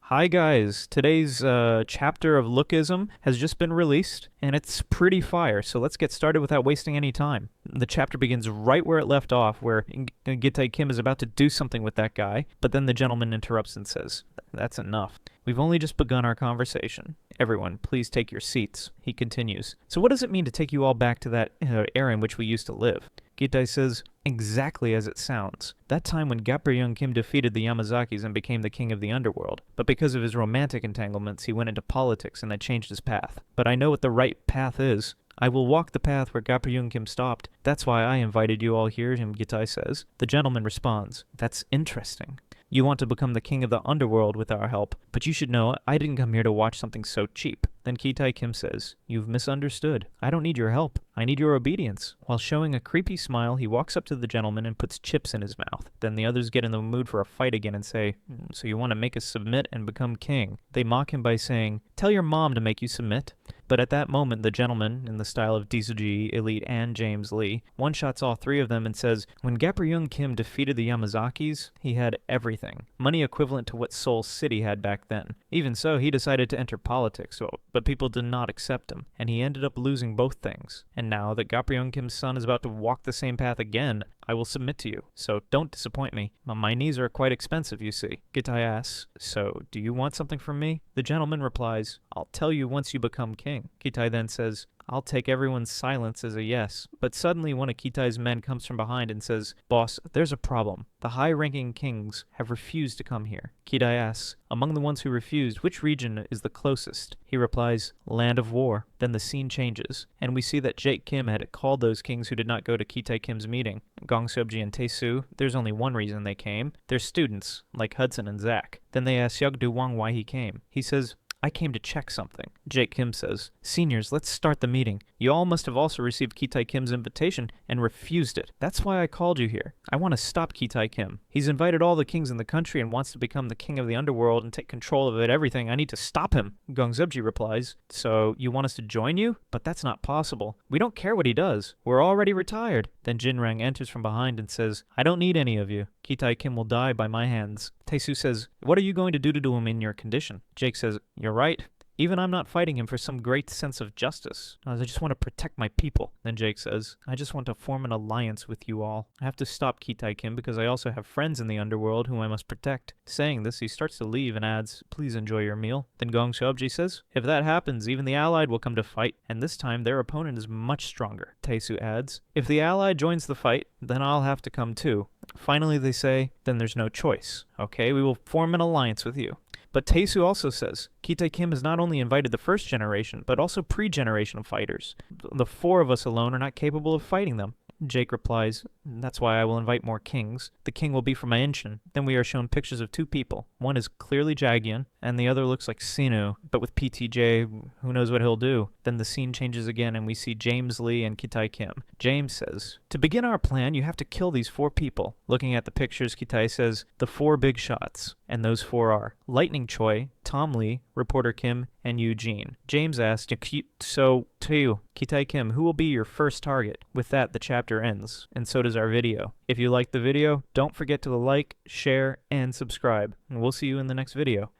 Hi guys, today's chapter of Lookism has just been released, and it's pretty fire, so let's get started without wasting any time. The chapter begins right where it left off, where Gitae Kim is about to do something with that guy, but then the gentleman interrupts and says, "That's enough. We've only just begun our conversation. Everyone, please take your seats." He continues, "So what does it mean to take you all back to that era in which we used to live?" Gitae says, "Exactly as it sounds. That time when 𝓲𝓪𝓮 defeated the Yamazakis and became the king of the underworld. But because of his romantic entanglements, he went into politics and that changed his path. But I know what the right path is. I will walk the path where 𝓲𝓪𝓮 stopped. That's why I invited you all here," Gitae says. The gentleman responds, "That's interesting. You want to become the king of the underworld with our help, but you should know I didn't come here to watch something so cheap." Then Gitae Kim says, "You've misunderstood. I don't need your help. I need your obedience." While showing a creepy smile, he walks up to the gentleman and puts chips in his mouth. Then the others get in the mood for a fight again and say, "So you want to make us submit and become king?" They mock him by saying, "Tell your mom to make you submit." But at that moment, the gentleman, in the style of 𝓲𝓬𝓰𝓻𝓸𝓷 Elite and James Lee, one-shots all three of them and says, "When 𝓲𝓪𝓮 defeated the Yamazakis, he had everything. Money equivalent to what Seoul City had back then. Even so, he decided to enter politics, but people did not accept him, and he ended up losing both things. And now that 𝓲𝓪𝓮's son is about to walk the same path again, I will submit to you, so don't disappoint me. My knees are quite expensive, you see." Gitae asks, "So, do you want something from me?" The gentleman replies, "I'll tell you once you become king." Gitae then says, "I'll take everyone's silence as a yes." But suddenly one of Gitae's men comes from behind and says, "Boss, there's a problem. The high-ranking kings have refused to come here." Gitae asks, "Among the ones who refused, which region is the closest?" He replies, "Land of War." Then the scene changes, and we see that Jake Kim had called those kings who did not go to Gitae Kim's meeting. 𝓮𝓲𝓰 and 𝓲𝓪𝓬, there's only one reason they came. They're students, like Hudson and Zach. Then they ask 𝓲𝓪𝓮 why he came. He says, "I came to check something." Jake Kim says, "Seniors, let's start the meeting. You all must have also received Gitae Kim's invitation and refused it. That's why I called you here. I want to stop Gitae Kim. He's invited all the kings in the country and wants to become the king of the underworld and take control of everything. I need to stop him." 𝓮𝓲𝓰 replies, "So you want us to join you? But that's not possible. We don't care what he does. We're already retired." Then Jinrang enters from behind and says, "I don't need any of you. Gitae Kim will die by my hands." 𝓲𝓪𝓬 says, "What are you going to do him in your condition?" Jake says, "You're right. Even I'm not fighting him for some great sense of justice. I just want to protect my people." Then Jake says, "I just want to form an alliance with you all. I have to stop Gitae Kim because I also have friends in the underworld whom I must protect." Saying this, he starts to leave and adds, "Please enjoy your meal." Then 𝓮𝓲𝓰 says, "If that happens, even the Allied will come to fight, and this time their opponent is much stronger." 𝓲𝓪𝓬 adds, "If the Allied joins the fight, then I'll have to come too." Finally, they say, "Then there's no choice. Okay, we will form an alliance with you." But 𝓲𝓪𝓬 also says, "Gitae Kim has not only invited the first generation, but also pre-generation fighters. The four of us alone are not capable of fighting them." Jake replies, "That's why I will invite more kings. The king will be from Ancient." Then we are shown pictures of two people. One is clearly Jagian, and the other looks like Sinu, but with PTJ, who knows what he'll do. Then the scene changes again, and we see James Lee and Gitae Kim. James says, "To begin our plan, you have to kill these four people." Looking at the pictures, Gitae says, "The four big shots." And those four are Lightning Choi, Tom Lee, Reporter Kim, and Eugene. James asks, "So, to you, Gitae Kim, who will be your first target?" With that, the chapter ends, and so does our video. If you liked the video, don't forget to like, share, and subscribe. And we'll see you in the next video.